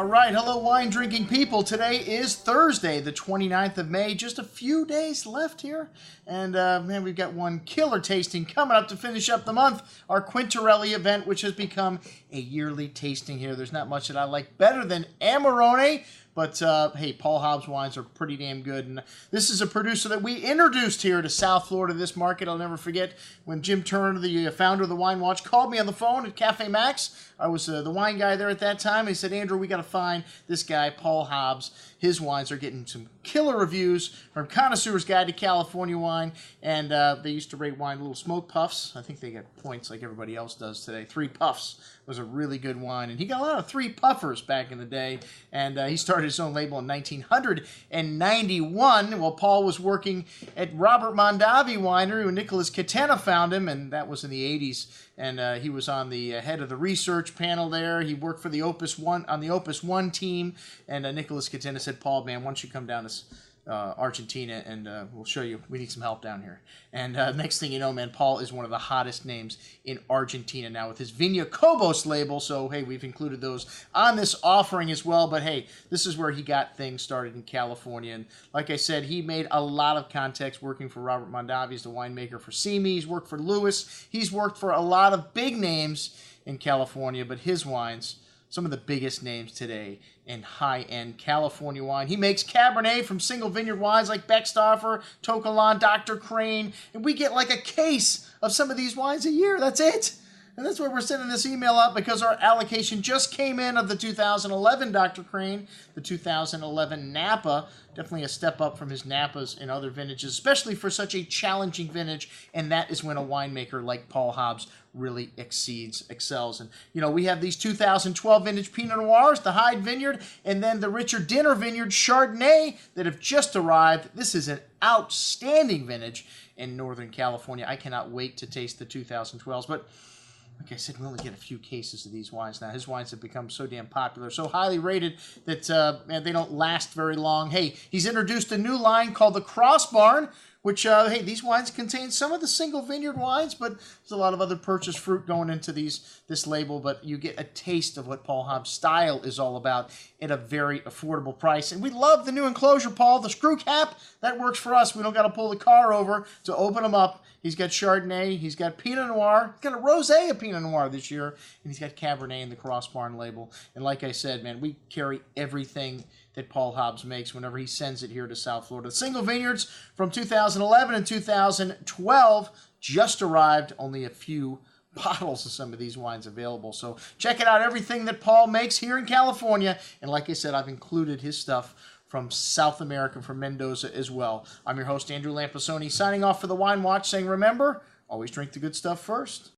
All right, hello wine-drinking people. Today is Thursday, the 29th of May. Just a few days left here. And, man, we've got one killer tasting coming up to finish up the month. Our Quintarelli event, which has become a yearly tasting here. There's not much that I like better than Amarone. But, hey, Paul Hobbs wines are pretty damn good. And this is a producer that we introduced here to South Florida, this market. I'll never forget when Jim Turner, the founder of the Wine Watch, called me on the phone at Cafe Max. I was the wine guy there at that time. He said, Andrew, we got to find this guy, Paul Hobbs. His wines are getting some killer reviews from Connoisseur's Guide to California Wine. And they used to rate wine little smoke puffs. I think they get points like everybody else does today. 3 puffs was a really good wine. And he got a lot of 3 puffers back in the day. And he started his own label in 1991 while Paul was working at Robert Mondavi Winery when Nicholas Catena found him. And that was in the 80s. And he was on the head of the research panel there. He worked for the Opus One on the Opus One team. And Nicholas Catena said, "Paul, man, why don't you come down to Argentina and we'll show you. We need some help down here." And next thing you know, man, Paul is one of the hottest names in Argentina now with his Viña Cobos label. So, hey, we've included those on this offering as well. But, hey, this is where he got things started in California. And like I said, he made a lot of contacts working for Robert Mondavi. He's the winemaker for Simi. He's worked for Lewis. He's worked for a lot of big names in California. But his wines, some of the biggest names today in high-end California wine. He makes Cabernet from single vineyard wines like Beckstoffer, To Kalon, Dr. Crane, and we get like a case of some of these wines a year. That's it. And that's why we're sending this email out, because our allocation just came in of the 2011 Dr. Crane, the 2011 Napa. Definitely a step up from his Napas in other vintages, especially for such a challenging vintage. And that is when a winemaker like Paul Hobbs really excels. And, you know, we have these 2012 vintage Pinot Noirs, the Hyde Vineyard, and then the Richard Dinner Vineyard Chardonnay that have just arrived. This is an outstanding vintage in Northern California. I cannot wait to taste the 2012s. But like I said, we only get a few cases of these wines now. His wines have become so damn popular, so highly rated that man, they don't last very long. Hey, he's introduced a new line called the Crossbarn, which, hey, these wines contain some of the single vineyard wines, but there's a lot of other purchased fruit going into this label. But you get a taste of what Paul Hobbs' style is all about at a very affordable price. And we love the new enclosure, Paul. The screw cap, that works for us. We don't got to pull the car over to open them up. He's got Chardonnay, he's got Pinot Noir, he's got a Rosé of Pinot Noir this year, and he's got Cabernet in the Crossbarn label. And like I said, man, we carry everything that Paul Hobbs makes whenever he sends it here to South Florida. The single vineyards from 2011 and 2012 just arrived. Only a few bottles of some of these wines available. So check it out, everything that Paul makes here in California. And like I said, I've included his stuff from South America, from Mendoza as well. I'm your host, Andrew Lampasoni, signing off for the Wine Watch, saying remember, always drink the good stuff first.